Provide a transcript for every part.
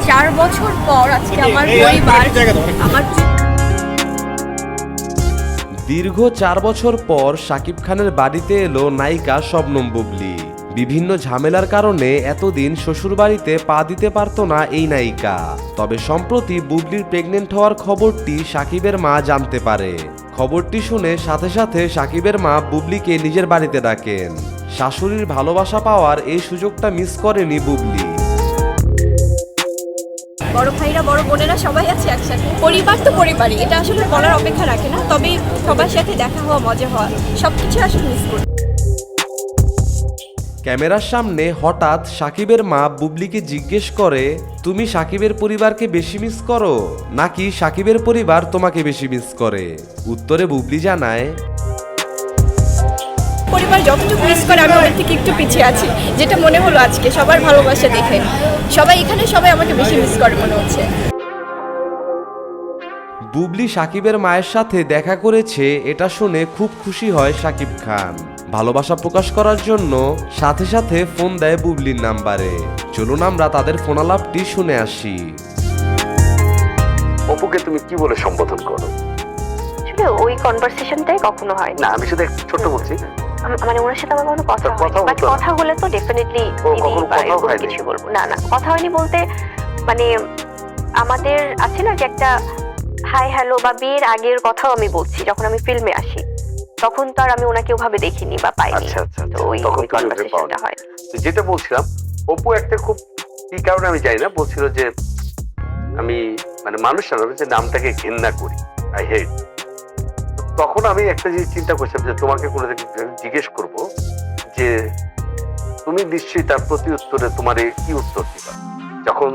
4 বছর পর আজকে আমার পরিবার আমার দীর্ঘ 4 বছর পর শাকিব খানের বাড়িতে এলো নায়িকা শবনম বুবলি। বিভিন্ন ঝামেলার কারণে এতদিন শ্বশুরবাড়িতে পা দিতে পারতো না এই নায়িকা। তবে সম্প্রতি বুবলির প্রেগনেন্ট হওয়ার খবরটি শাকিবের মা জানতে পারে। খবরটি শুনে সাথে সাথে শাকিবের মা বুবলিকে নিজের বাড়িতে ডাকেন। শাশুড়ির ভালোবাসা পাওয়ার এই সুযোগটা মিস করেনি বুবলি। বড় ভাইরা বড় বোনেরা সবাই আছে একসাথে। পরিবার তো পরিবারই, এটা আসলে বলার অপেক্ষা রাখে না। তবে সবার সাথে দেখা হওয়া, মজা হওয়া সবকিছু আসলে মিস করি। ক্যামেরার সামনে হঠাৎ শাকিবের মা বুবলিকে জিজ্ঞেস করে, তুমি শাকিবের পরিবারকে বেশি মিস করো নাকি শাকিবের পরিবার তোমাকে বেশি মিস করে? উত্তরে বুবলি জানায়, পরিবার যতটুকু মিস করে আমি ওদের থেকে একটু পিছিয়ে আছি। যেটা মনে হলো আজকে সবার ভালোবাসা দেখে সবাই এখানে সবাই আমাকে বেশি মিস করে মনে হচ্ছে। বুবলি শাকিবের মায়ের সাথে দেখা করেছে, এটা শুনে খুব খুশি হয় শাকিব খান। ভালোবাসা প্রকাশ করার জন্য সাথে সাথে ফোন দেয় বুবলির নাম্বারে। চলুন আমরা তাদের ফোনালাপটি শুনে আসি। অপুকে তুমি কি বলে সম্বোধন করো? আসলে ওই কনভারসেশনটাই কখনো হয় না, আমি শুধু ছোট্ট বলছি, মানে ওনার সাথে আমার কোনো কথা হয়নি, কথা বাট হতো না। কথা হলে তো ডেফিনেটলি কখনো কথাও হয়নি? কিছু বলবো না, না কথা হয়নি বলতে মানে আমাদের আছে না যে একটা হাই হ্যালো বা বিয়ের আগের কথাও আমি বলছি, যখন আমি ফিল্মে আসি তখন তো আর আমি ওনাকে ওভাবে দেখিনি বা পাইনি। আচ্ছা আচ্ছা তো ওই তখন তুমি ওকে কনভারসেশনটা পাওনি। হয়। তো যেটা বলছিলাম, অপু একটা খুব কি কারণে আমি জানি না, বলছিল যে আমি মানে মানুষ জানাবে যে নামটাকে ঘেন্না করি, আই হেট। তখন আমি একটা জিনিস চিন্তা করছিলাম যে তোমাকে কোনো জিজ্ঞেস করব যে তুমি নিশ্চয়ই তার প্রতি উত্তরে তোমার কি উত্তর দিবা? যখন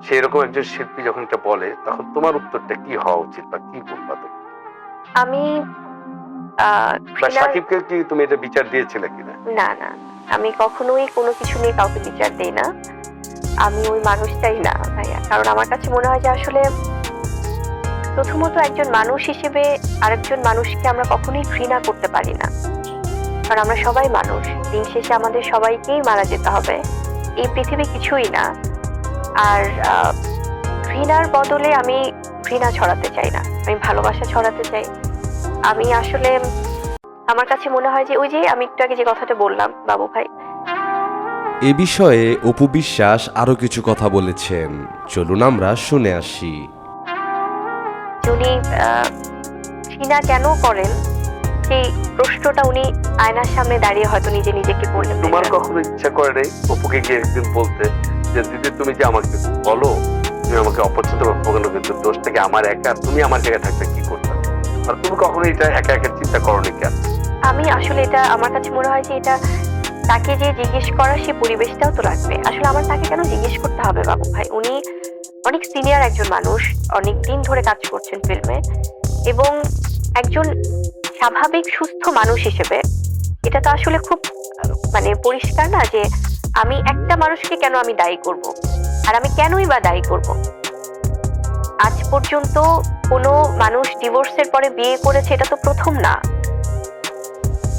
সেই রকম একজন শিল্পী যখন এটা বলে, তখন তোমার উত্তরটা কি হওয়া উচিত বা কি বলবা তুমি? আমি বা সাকিবকে কি তুমি এটা বিচার দিয়েছিলে কিনা? না না, আমি কখনোই কোনো কিছু নিয়ে কাউকে বিচার দেই না। আমি ওই মানুষটাই না ভাইয়া, কারণ আমার কাছে মনে হয় যে আসলে প্রথমত একজন মানুষ হিসেবে আরেকজন মানুষকে আমরা কখনোই ঘৃণা করতে পারি না, কারণ আমরা সবাই মানুষ। দিন শেষে আমাদের সবাইকেই মারা যেতে হবে, এই পৃথিবী কিছুই না। আর ঘৃণার বদলে আমি ঘৃণা ছড়াতে চাই না, আমি ভালোবাসা ছড়াতে চাই। আমি আসলে আমার কাছে মনে হয় যে ওই যে আমি একটু আগে যে কথাটা বললাম বাবু ভাই, এ বিষয়ে অপু বিশ্বাস আরো কিছু কথা বলেছেন। চলুন আমরা শুনে আসি। উনি ঘৃণা কেন করেন সেই প্রশ্নটা উনি আয়নার সামনে দাঁড়িয়ে হয়তো নিজে নিজেকে করলেন। তোমার কখনো ইচ্ছা করে নাই অপুকে গিয়ে একদিন বলতে যে দিদি তুমি যে আমাকে বলো তুমি আমাকে অপছন্দ করো, কিন্তু দোষ থেকে আমার একা, তুমি আমার জায়গায় থাকতে কি করতে? আর তুমি কখনো এটা একা একা চিন্তা করোনি কেন? আমি আসলে এটা আমার কাছে মনে হয় যে এটা তাকে যে জিজ্ঞেস করার সেই পরিবেশটাও তো লাগবে। আসলে আমার তাকে কেন জিজ্ঞেস করতে হবে বাবু ভাই? উনি অনেক সিনিয়র একজন মানুষ, অনেক দিন ধরে কাজ করছেন ফিল্মে, এবং একজন স্বাভাবিক সুস্থ মানুষ হিসেবে এটা তো আসলে খুব মানে পরিষ্কার না যে আমি একটা মানুষকে কেন আমি দায়ী করব, আর আমি কেনই বা দায়ী করব? আজ পর্যন্ত কোনো মানুষ ডিভোর্সের পরে বিয়ে করেছে এটা তো প্রথম না।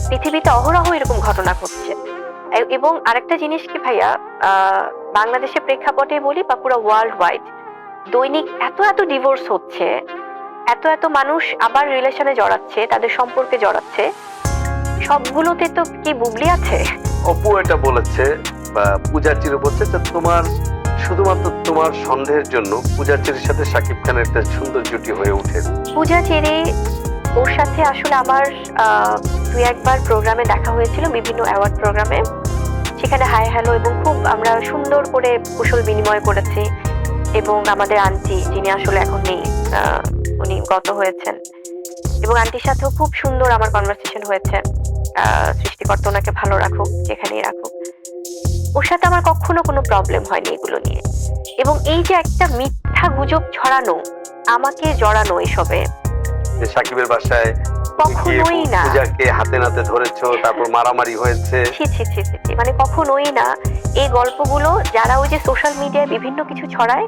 পৃথিবীতে অহরহ এরকম ঘটনা ঘটছে। এবং আরেকটা জিনিস কি ভাইয়া, বাংলাদেশের প্রেক্ষাপটে বলি বা পুরো ওয়ার্ল্ড ওয়াইড দৈনিক এত এত ডিভোর্স হচ্ছে, এত এত মানুষ আবার রিলেশনে জড়াচ্ছে, তাদের সম্পর্কে জড়াচ্ছে, সবগুলোতে তো কি বুবলি আছে? অপু এটা বলেছে বা পূজাচির বলছে যে তোমার শুধুমাত্র তোমার সন্দেহের জন্য পূজাচির সাথে শাকিব খানের একটা সুন্দর জুটি হয়ে ওঠে। পূজাচিরি ওর সাথে আসলে আমার 2-1বার প্রোগ্রামে দেখা হয়েছিল, বিভিন্ন অ্যাওয়ার্ড প্রোগ্রামে। সেখানে হাই হ্যালো এবং খুব আমরা সুন্দর করে কুশল বিনিময় করেছি। এবং আমাদের আন্টি, যিনি আসলে এখন নেই, উনি গত হয়েছেন, এবং আন্টির সাথেও খুব সুন্দর আমার কনভারসেশন হয়েছে। সৃষ্টিকর্তা ওনাকে ভালো রাখুক, যেখানেই রাখুক। ওর সাথে আমার কখনো কোনো প্রবলেম হয়নি এগুলো নিয়ে। এবং এই যে একটা মিথ্যা গুজব ছড়ানো, আমাকে জড়ানো এসবে, যে সাকিবের বাসায় কখনোই না। পূজাকে হাতে নাতে ধরেছো, তারপর মারামারি হয়েছে, ছি ছি ছি ছি, মানে কখনোই না। এই গল্পগুলো যারা ওই যে সোশ্যাল মিডিয়ায় বিভিন্ন কিছু ছড়ায়,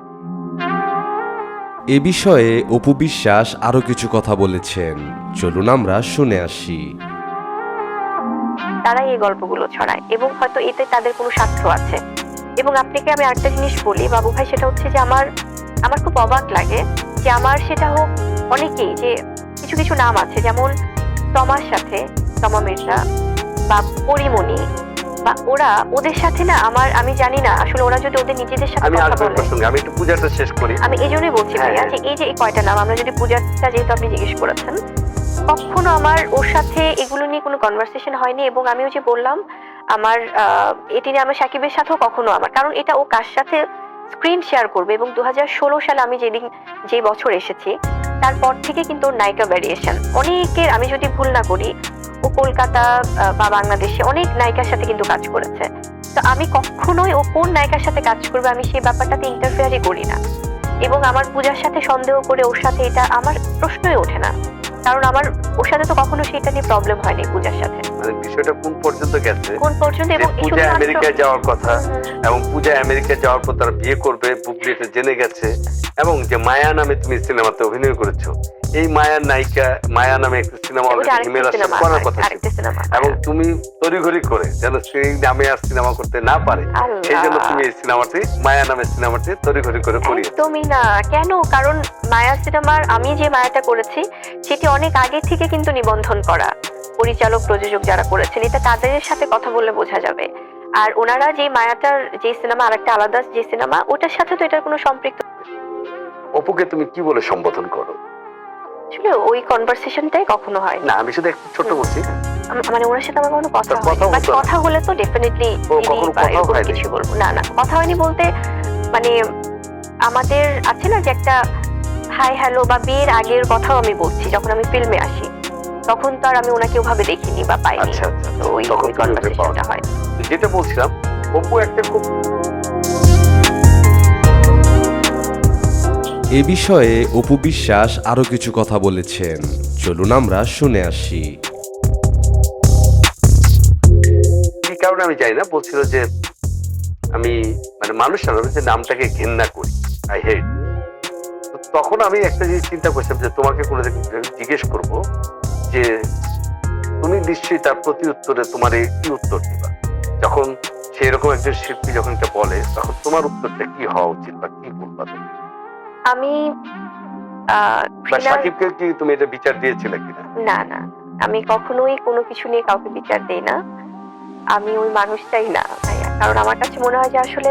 এ বিষয়ে অপু বিশ্বাস আরো কিছু কথা বলেছেন। চলুন আমরা শুনে আসি। তারাই এই গল্পগুলো ছড়ায় এবং হয়তো এতে তাদের কোনো স্বার্থ আছে। এবং আপনাকে আমি আরেকটা জিনিস বলি বাবু ভাই, সেটা হচ্ছে যে আমার আমার খুব অবাক লাগে যে আমার সেটা হোক অনেকেই, যে কিছু কিছু নাম আছে যেমন তমার সাথে, তমা মির্জা বা পরিমণি, বা ওদের সাথে না আমি জানি না আসলে ওরা যদি ওদের নিজেদের সাথে আমি কথা আসবো বলে। প্রসঙ্গে, আমি একটু পূজাটা শেষ করি। আমি এই জন্যই বলছি হ্যাঁ, ভাইয়া যে এই যে এই কয়টা নাম, আমরা যদি পূজাটা যেহেতু আপনি জিজ্ঞেস করেছেন, কখনো আমার ওর সাথে এগুলো নিয়ে কোনো কনভারসেশন হয়নি। এবং আমিও যে বললাম আমার এটি নিয়ে আমার সাকিবের সাথেও কখনো কারণ এটা ও কার সাথে স্ক্রিন শেয়ার করবে। এবং 2016 সালে আমি যে বছর এসেছি তারপর থেকে কিন্তু ওর নায়িকা ভ্যারিয়েশন অনেকের, আমি যদি ভুল না করি, ও কলকাতা বা বাংলাদেশে অনেক নায়িকার সাথে কিন্তু কাজ করেছে। তো আমি কখনোই ও কোন নায়িকার সাথে কাজ করবে আমি সেই ব্যাপারটাতে ইন্টারফেয়ারই করি না। এবং আমার পূজার সাথে সন্দেহ করে ওর সাথে এটা আমার প্রশ্নই ওঠে না, কারণ আমার ওর সাথে তো কখনো সেটা নিয়ে প্রবলেম হয়নি পূজার সাথে। মানে বিষয়টা কোন পর্যন্ত গেছে, কোন পর্যন্ত? যে এবং পূজা আমেরিকায় যাওয়ার কথা, এবং পূজা আমেরিকায় যাওয়ার পর তারা বিয়ে করবে, বুবলি এটা জেনে গেছে, এবং যে মায়া নামে তুমি সিনেমাতে অভিনয় করেছো, এই মায়ার নায়িকা, মায়া নামে একটা সিনেমা অলরেডি হিমেল হাসান করার কথা ছিল, এবং তুমি তড়িঘড়ি করে যেন সেই নামে আর সিনেমা করতে না পারে এই জন্য তুমি এই সিনেমাটি, মায়া নামের সিনেমাটি তড়িঘড়ি করে করিয়েছো। একদমই না। কেন? কারণ মায়া সিনেমার আমি যে মায়াটা করেছি সেটি অনেক আগে থেকে কিন্তু নিবন্ধন করা, পরিচালক প্রযোজক যারা করেছেন, এটা তাদের সাথে কথা বললে বোঝা যাবে। আর ওনারা যে মায়াটার যে সিনেমা, আরেকটা আলাদা যে সিনেমা, ওটার সাথে তো এটার কোনো সম্পৃক্ত। অপুকে তুমি কি বলে সম্বোধন করো? আসলে ওই কনভারসেশনটাই কখনো হয় না। না, আমি শুধু একটু ছোট বলছি, মানে ওনার সাথে আমার কোনো কথা কথা হয়নি, বাট হতো না। কথা হলে তো ডেফিনেটলি কখনো কথা হয়নি? কিছু বলবো না। না, কথা হয়নি বলতে মানে আমাদের আছে না যে একটা হাই হ্যালো বা বিয়ের আগের কথাও আমি বলছি, যখন আমি ফিল্মে আসি তখন তো আর আমি ওনাকে ওভাবে দেখিনি বা পাইনি। আচ্ছা আচ্ছা, তো ওই তখন তুমি ওকে কনভারসেশনটা পাওনি। হয়। যেটা বলছিলাম, অপু একটা খুব এ বিষয়ে অপু বিশ্বাস আরো কিছু কথা বলেছেন, চলুন আমরা শুনে আসি। কি কারণে আমি জানি না, বলছিল যে আমি মানে মানুষ সাধারণত যে নামটাকে ঘেন্না করি, আই হেট। তখন আমি একটা জিনিস চিন্তা করছিলাম যে তোমাকে কোনো জিজ্ঞেস করব যে তুমি নিশ্চয়ই তার প্রতি উত্তরে তোমার কি উত্তর দিবা, যখন সেই রকম একজন শিল্পী যখন এটা বলে, তখন তোমার উত্তরটা কি হওয়া উচিত বা কি বলবা তুমি? আমি বা সাকিবকে কি তুমি এটা বিচার দিয়েছিলে কিনা? না না, আমি কখনোই কোনো কিছু নিয়ে কাউকে বিচার দেই না। আমি ওই মানুষটাই না ভাইয়া, কারণ আমার কাছে মনে হয় যে আসলে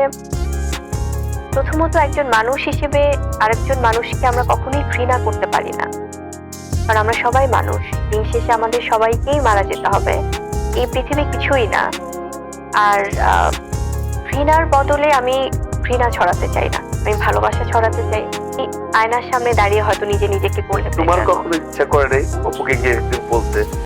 প্রথমত একজন মানুষ হিসেবে আরেকজন মানুষকে আমরা কখনোই ঘৃণা করতে পারি না, কারণ আমরা সবাই মানুষ। দিন শেষে আমাদের সবাইকেই মারা যেতে হবে, এই পৃথিবী কিছুই না। আর ঘৃণার বদলে আমি ঘৃণা ছড়াতে চাই না, আমি ভালোবাসা ছড়াতে চাই। এই আয়নার সামনে দাঁড়িয়ে হয়তো নিজে নিজেকে করলে তোমার কখনো ইচ্ছা করে নাই অপুকে গিয়ে একদিন বলতে